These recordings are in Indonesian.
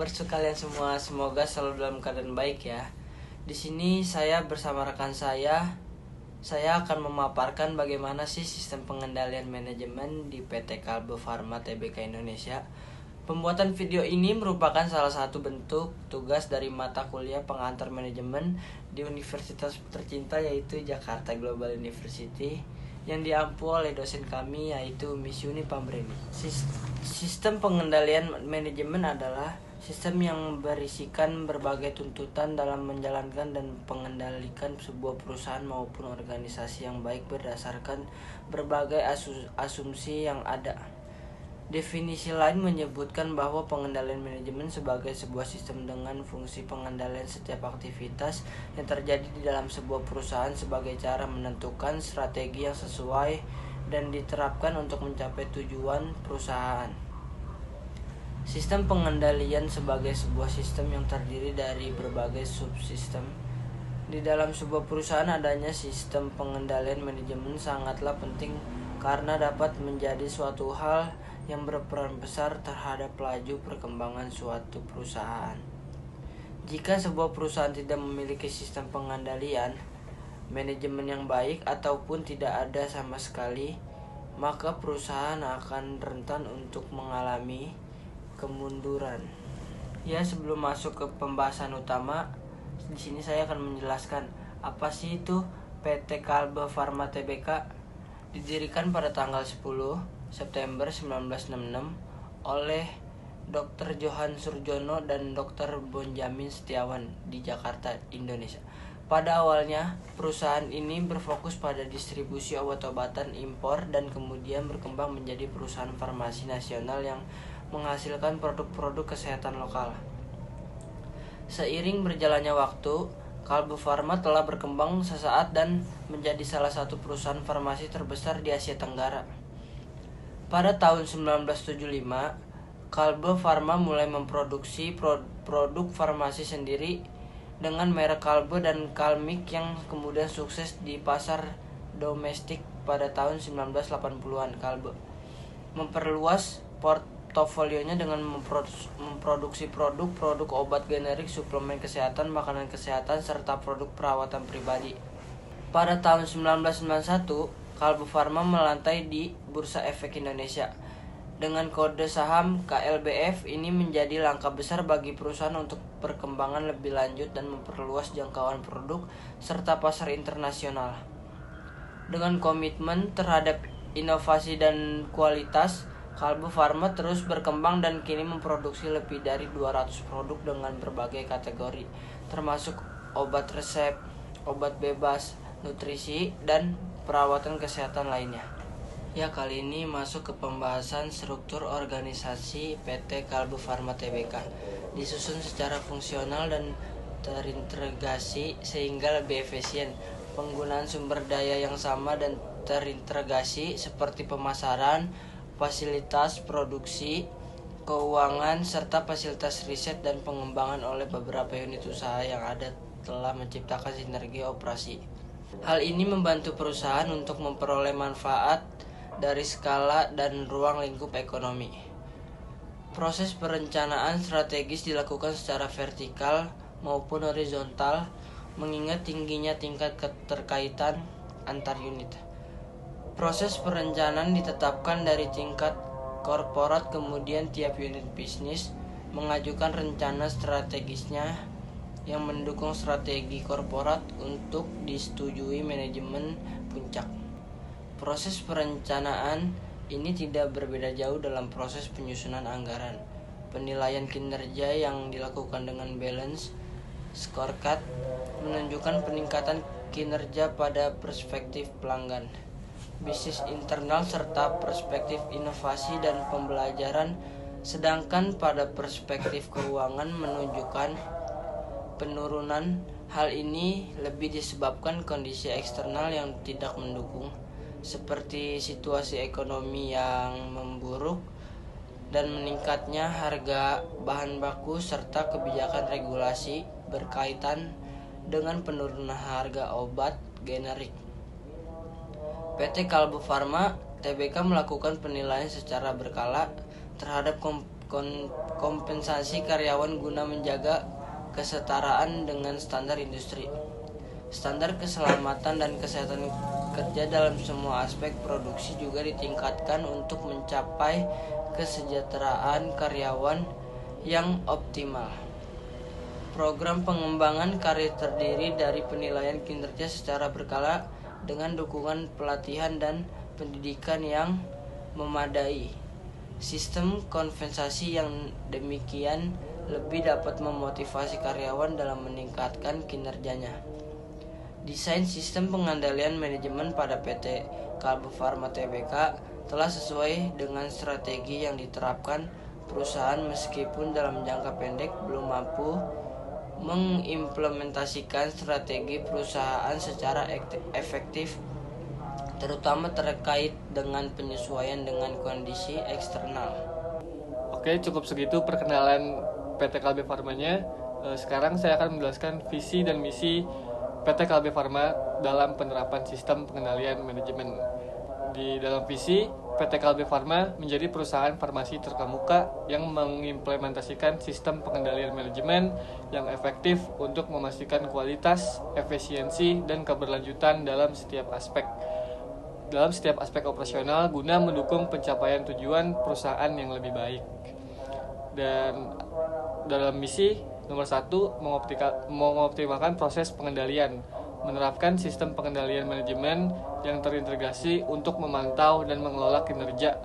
kabar kalian semua? Semoga selalu dalam keadaan baik ya. Di sini saya bersama rekan saya akan memaparkan bagaimana sih sistem pengendalian manajemen di PT Kalbe Farma Tbk Indonesia. Pembuatan video ini merupakan salah satu bentuk tugas dari mata kuliah pengantar manajemen di universitas tercinta yaitu Jakarta Global University yang diampu oleh dosen kami yaitu Miss Yuni Pambreni. Sistem pengendalian manajemen adalah sistem yang berisikan berbagai tuntutan dalam menjalankan dan mengendalikan sebuah perusahaan maupun organisasi yang baik berdasarkan berbagai asumsi yang ada. Definisi lain menyebutkan bahwa pengendalian manajemen sebagai sebuah sistem dengan fungsi pengendalian setiap aktivitas yang terjadi di dalam sebuah perusahaan sebagai cara menentukan strategi yang sesuai dan diterapkan untuk mencapai tujuan perusahaan. Sistem pengendalian sebagai sebuah sistem yang terdiri dari berbagai subsistem. Di dalam sebuah perusahaan adanya sistem pengendalian manajemen sangatlah penting karena dapat menjadi suatu hal yang berperan besar terhadap laju perkembangan suatu perusahaan. Jika sebuah perusahaan tidak memiliki sistem pengendalian manajemen yang baik ataupun tidak ada sama sekali, maka perusahaan akan rentan untuk mengalami kemunduran. Ya, sebelum masuk ke pembahasan utama, di sini saya akan menjelaskan apa sih itu PT Kalbe Farma Tbk. Didirikan pada tanggal 10 September 1966 oleh Dr. Johan Surjono dan Dr. Bonjamin Setiawan di Jakarta, Indonesia. Pada awalnya, perusahaan ini berfokus pada distribusi obat-obatan impor dan kemudian berkembang menjadi perusahaan farmasi nasional yang menghasilkan produk-produk kesehatan lokal. Seiring berjalannya waktu, Kalbe Farma telah berkembang sesaat dan menjadi salah satu perusahaan farmasi terbesar di Asia Tenggara. Pada tahun 1975, Kalbe Farma mulai memproduksi produk farmasi sendiri dengan merek Kalbe dan Kalmik yang kemudian sukses di pasar domestik pada tahun 1980-an. Kalbe memperluas portofolionya dengan memproduksi produk obat generik, suplemen kesehatan, makanan kesehatan, serta produk perawatan pribadi. Pada tahun 1991, Kalbe Farma melantai di Bursa Efek Indonesia. Dengan kode saham KLBF, ini menjadi langkah besar bagi perusahaan untuk perkembangan lebih lanjut dan memperluas jangkauan produk serta pasar internasional. Dengan komitmen terhadap inovasi dan kualitas, Kalbe Farma terus berkembang dan kini memproduksi lebih dari 200 produk dengan berbagai kategori, termasuk obat resep, obat bebas, nutrisi, dan perawatan kesehatan lainnya. Ya, kali ini masuk ke pembahasan struktur organisasi PT Kalbe Farma Tbk. Disusun secara fungsional dan terintegrasi sehingga lebih efisien. Penggunaan sumber daya yang sama dan terintegrasi seperti pemasaran, fasilitas produksi, keuangan, serta fasilitas riset dan pengembangan oleh beberapa unit usaha yang ada telah menciptakan sinergi operasi. Hal ini membantu perusahaan untuk memperoleh manfaat dari skala dan ruang lingkup ekonomi. Proses perencanaan strategis dilakukan secara vertikal maupun horizontal, mengingat tingginya tingkat keterkaitan antar unit. Proses perencanaan ditetapkan dari tingkat korporat, kemudian tiap unit bisnis mengajukan rencana strategisnya yang mendukung strategi korporat untuk disetujui manajemen puncak. Proses perencanaan ini tidak berbeda jauh dalam proses penyusunan anggaran. Penilaian kinerja yang dilakukan dengan balance scorecard menunjukkan peningkatan kinerja pada perspektif pelanggan, bisnis internal, serta perspektif inovasi dan pembelajaran, sedangkan pada perspektif keuangan menunjukkan penurunan. Hal ini lebih disebabkan kondisi eksternal yang tidak mendukung, seperti situasi ekonomi yang memburuk dan meningkatnya harga bahan baku serta kebijakan regulasi berkaitan dengan penurunan harga obat generik. PT Kalbe Farma Tbk melakukan penilaian secara berkala terhadap kompensasi karyawan guna menjaga kesetaraan dengan standar industri. Standar keselamatan dan kesehatan kerja dalam semua aspek produksi juga ditingkatkan untuk mencapai kesejahteraan karyawan yang optimal. Program pengembangan karir terdiri dari penilaian kinerja secara berkala dengan dukungan pelatihan dan pendidikan yang memadai. Sistem kompensasi yang demikian lebih dapat memotivasi karyawan dalam meningkatkan kinerjanya. Desain sistem pengendalian manajemen pada PT Kalbe Farma Tbk telah sesuai dengan strategi yang diterapkan perusahaan meskipun dalam jangka pendek belum mampu mengimplementasikan strategi perusahaan secara efektif, terutama terkait dengan penyesuaian dengan kondisi eksternal. Oke, cukup segitu perkenalan PT Kalbe Farmanya. Sekarang saya akan menjelaskan visi dan misi PT Kalbe Farma dalam penerapan sistem pengendalian manajemen. Di dalam visi, PT Kalbe Farma menjadi perusahaan farmasi terkemuka yang mengimplementasikan sistem pengendalian manajemen yang efektif untuk memastikan kualitas, efisiensi, dan keberlanjutan dalam setiap aspek operasional guna mendukung pencapaian tujuan perusahaan yang lebih baik. Dan dalam misi nomor 1, mengoptimalkan proses pengendalian, menerapkan sistem pengendalian manajemen yang terintegrasi untuk memantau dan mengelola kinerja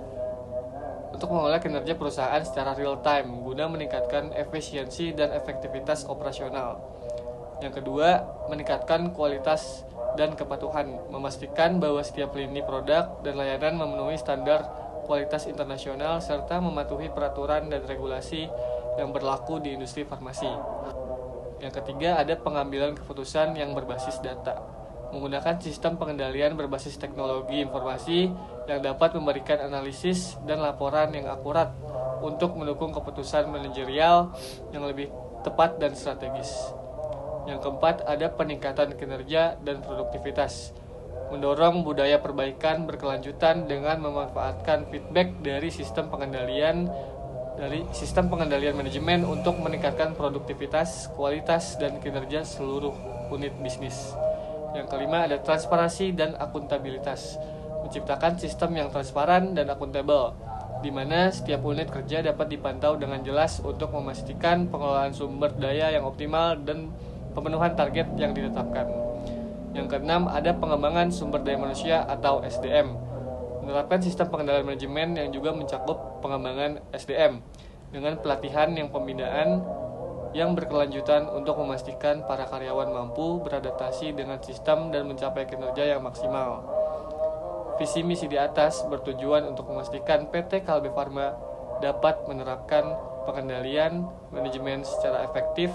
perusahaan secara real time guna meningkatkan efisiensi dan efektivitas operasional. Yang kedua, meningkatkan kualitas dan kepatuhan, memastikan bahwa setiap lini produk dan layanan memenuhi standar kualitas internasional serta mematuhi peraturan dan regulasi yang berlaku di industri farmasi. Yang ketiga, ada pengambilan keputusan yang berbasis data, menggunakan sistem pengendalian berbasis teknologi informasi yang dapat memberikan analisis dan laporan yang akurat untuk mendukung keputusan manajerial yang lebih tepat dan strategis. Yang keempat, ada peningkatan kinerja dan produktivitas, mendorong budaya perbaikan berkelanjutan dengan memanfaatkan feedback dari sistem pengendalian manajemen untuk meningkatkan produktivitas, kualitas, dan kinerja seluruh unit bisnis. Yang kelima, ada transparansi dan akuntabilitas, menciptakan sistem yang transparan dan akuntabel, di mana setiap unit kerja dapat dipantau dengan jelas untuk memastikan pengelolaan sumber daya yang optimal dan pemenuhan target yang ditetapkan. Yang keenam, ada pengembangan sumber daya manusia atau SDM, menerapkan sistem pengendalian manajemen yang juga mencakup pengembangan SDM dengan pelatihan yang pembinaan yang berkelanjutan untuk memastikan para karyawan mampu beradaptasi dengan sistem dan mencapai kinerja yang maksimal. Visi misi di atas bertujuan untuk memastikan PT Kalbe Farma dapat menerapkan pengendalian manajemen secara efektif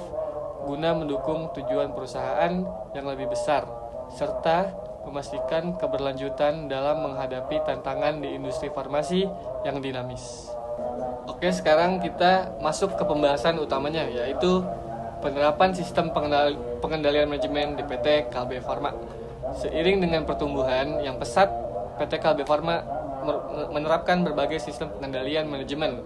guna mendukung tujuan perusahaan yang lebih besar serta memastikan keberlanjutan dalam menghadapi tantangan di industri farmasi yang dinamis. Oke, sekarang kita masuk ke pembahasan utamanya, yaitu penerapan sistem pengendalian manajemen di PT Kalbe Farma. Seiring dengan pertumbuhan yang pesat, PT Kalbe Farma menerapkan berbagai sistem pengendalian manajemen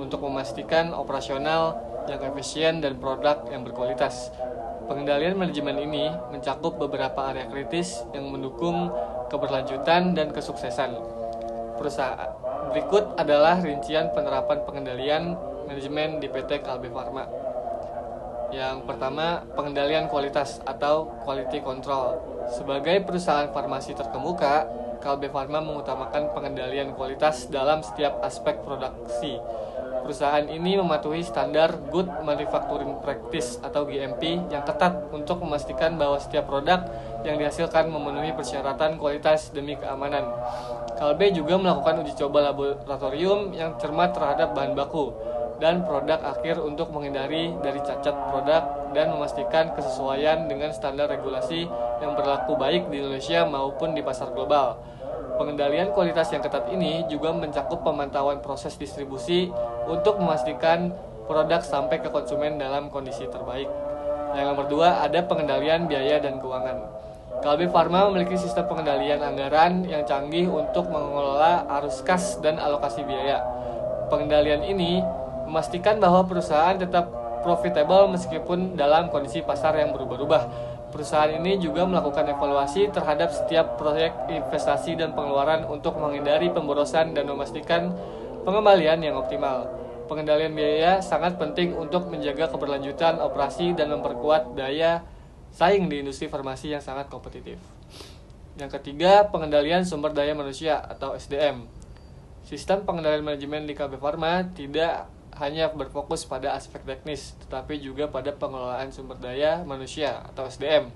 untuk memastikan operasional yang efisien dan produk yang berkualitas. Pengendalian manajemen ini mencakup beberapa area kritis yang mendukung keberlanjutan dan kesuksesan perusahaan. Berikut adalah rincian penerapan pengendalian manajemen di PT Kalbe Farma. Yang pertama, pengendalian kualitas atau quality control. Sebagai perusahaan farmasi terkemuka, Kalbe Farma mengutamakan pengendalian kualitas dalam setiap aspek produksi. Perusahaan ini mematuhi standar Good Manufacturing Practice atau GMP yang ketat untuk memastikan bahwa setiap produk yang dihasilkan memenuhi persyaratan kualitas demi keamanan. Kalbe juga melakukan uji coba laboratorium yang cermat terhadap bahan baku dan produk akhir untuk menghindari dari cacat produk dan memastikan kesesuaian dengan standar regulasi yang berlaku baik di Indonesia maupun di pasar global. Pengendalian kualitas yang ketat ini juga mencakup pemantauan proses distribusi untuk memastikan produk sampai ke konsumen dalam kondisi terbaik. Yang nomor 2, ada pengendalian biaya dan keuangan. Kalbe Farma memiliki sistem pengendalian anggaran yang canggih untuk mengelola arus kas dan alokasi biaya. Pengendalian ini memastikan bahwa perusahaan tetap profitable meskipun dalam kondisi pasar yang berubah-ubah. Perusahaan ini juga melakukan evaluasi terhadap setiap proyek investasi dan pengeluaran untuk menghindari pemborosan dan memastikan pengembalian yang optimal. Pengendalian biaya sangat penting untuk menjaga keberlanjutan operasi dan memperkuat daya saing di industri farmasi yang sangat kompetitif. Yang ketiga, pengendalian sumber daya manusia atau SDM. Sistem pengendalian manajemen di KB Pharma tidak hanya berfokus pada aspek teknis, tetapi juga pada pengelolaan sumber daya manusia atau SDM.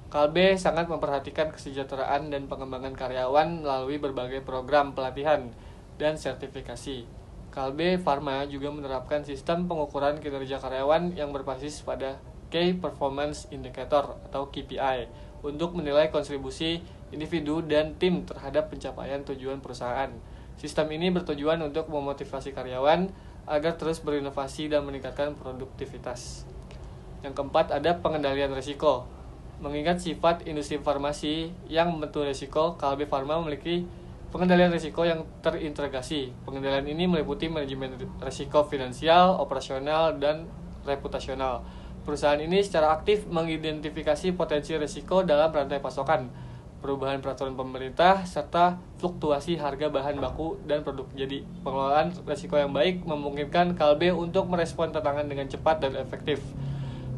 Kalbe sangat memperhatikan kesejahteraan dan pengembangan karyawan melalui berbagai program pelatihan dan sertifikasi. Kalbe Pharma juga menerapkan sistem pengukuran kinerja karyawan yang berbasis pada Key Performance Indicator atau KPI untuk menilai kontribusi individu dan tim terhadap pencapaian tujuan perusahaan. Sistem ini bertujuan untuk memotivasi karyawan agar terus berinovasi dan meningkatkan produktivitas. Yang keempat, ada pengendalian risiko. Mengingat sifat industri farmasi yang membentuk risiko, Kalbe Pharma memiliki pengendalian risiko yang terintegrasi. Pengendalian ini meliputi manajemen risiko finansial, operasional, dan reputasional. Perusahaan ini secara aktif mengidentifikasi potensi risiko dalam rantai pasokan, perubahan peraturan pemerintah, serta fluktuasi harga bahan baku dan produk. Jadi, pengelolaan risiko yang baik memungkinkan Kalbe untuk merespon tantangan dengan cepat dan efektif.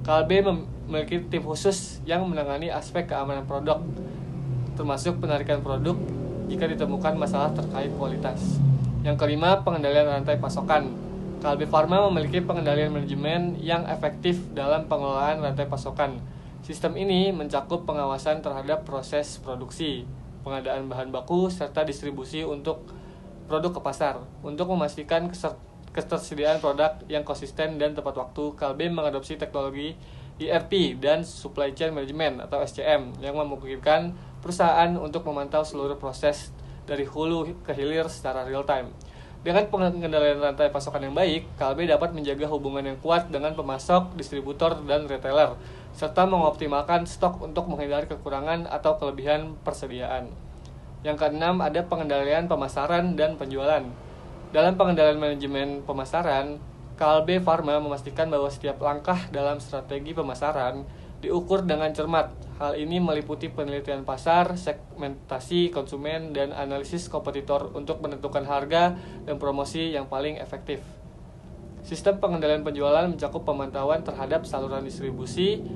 Kalbe memiliki tim khusus yang menangani aspek keamanan produk, termasuk penarikan produk jika ditemukan masalah terkait kualitas. Yang kelima, pengendalian rantai pasokan. Kalbe Pharma memiliki pengendalian manajemen yang efektif dalam pengelolaan rantai pasokan. Sistem ini mencakup pengawasan terhadap proses produksi, pengadaan bahan baku, serta distribusi untuk produk ke pasar. Untuk memastikan ketersediaan produk yang konsisten dan tepat waktu, Kalbe mengadopsi teknologi ERP dan Supply Chain Management atau SCM yang memungkinkan perusahaan untuk memantau seluruh proses dari hulu ke hilir secara real time. Dengan pengendalian rantai pasokan yang baik, Kalbe dapat menjaga hubungan yang kuat dengan pemasok, distributor, dan retailer, serta mengoptimalkan stok untuk menghindari kekurangan atau kelebihan persediaan. Yang keenam, ada pengendalian pemasaran dan penjualan. Dalam pengendalian manajemen pemasaran, Kalbe Pharma memastikan bahwa setiap langkah dalam strategi pemasaran diukur dengan cermat. Hal ini meliputi penelitian pasar, segmentasi konsumen, dan analisis kompetitor untuk menentukan harga dan promosi yang paling efektif. Sistem pengendalian penjualan mencakup pemantauan terhadap saluran distribusi,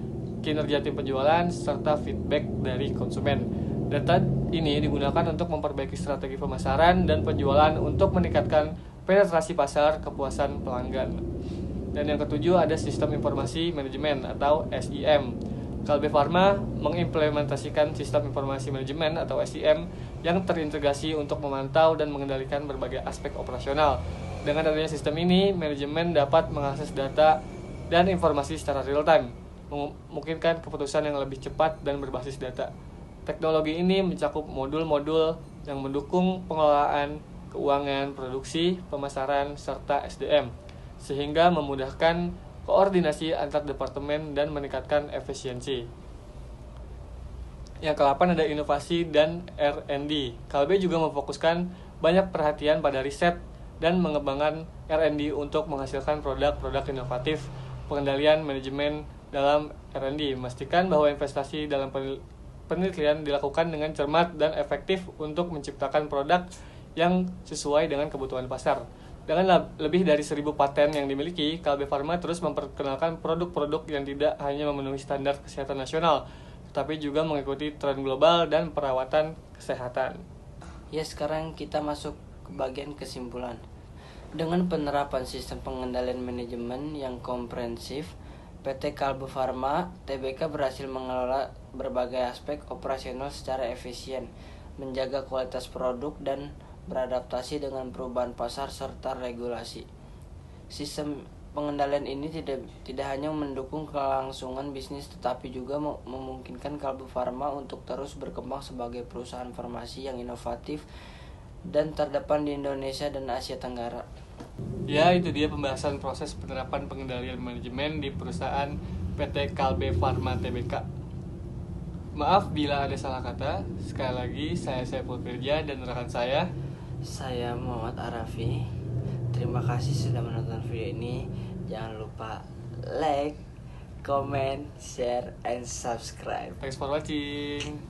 kinerja tim penjualan, serta feedback dari konsumen. Data ini digunakan untuk memperbaiki strategi pemasaran dan penjualan untuk meningkatkan penetrasi pasar, kepuasan pelanggan. Dan yang ketujuh, ada sistem informasi manajemen atau SIM. Kalbe Pharma mengimplementasikan sistem informasi manajemen atau SIM yang terintegrasi untuk memantau dan mengendalikan berbagai aspek operasional. Dengan adanya sistem ini, manajemen dapat mengakses data dan informasi secara real time, memungkinkan keputusan yang lebih cepat dan berbasis data. Teknologi ini mencakup modul-modul yang mendukung pengelolaan keuangan, produksi, pemasaran, serta SDM, sehingga memudahkan koordinasi antar departemen dan meningkatkan efisiensi. Yang ke-8 ada inovasi dan R&D. Kalbe juga memfokuskan banyak perhatian pada riset dan mengembangkan R&D untuk menghasilkan produk-produk inovatif. Pengendalian manajemen dalam R&D memastikan bahwa investasi dalam penelitian dilakukan dengan cermat dan efektif untuk menciptakan produk yang sesuai dengan kebutuhan pasar. Dengan lebih dari 1.000 paten yang dimiliki, Kalbe Pharma terus memperkenalkan produk-produk yang tidak hanya memenuhi standar kesehatan nasional, tetapi juga mengikuti tren global dan perawatan kesehatan. Ya, sekarang kita masuk ke bagian kesimpulan. Dengan penerapan sistem pengendalian manajemen yang komprehensif, PT Kalbe Pharma Tbk berhasil mengelola berbagai aspek operasional secara efisien, menjaga kualitas produk, dan beradaptasi dengan perubahan pasar serta regulasi. Sistem pengendalian ini tidak hanya mendukung kelangsungan bisnis, tetapi juga memungkinkan Kalbe Pharma untuk terus berkembang sebagai perusahaan farmasi yang inovatif dan terdepan di Indonesia dan Asia Tenggara. Ya, itu dia pembahasan proses penerapan pengendalian manajemen di perusahaan PT Kalbe Pharma Tbk. Maaf bila ada salah kata. Sekali lagi, saya Saiful Firja dan rekan saya Muhammad Arafi. Terima Terima kasih sudah menonton video ini. Jangan lupa like, comment, share, and subscribe. Thanks for watching.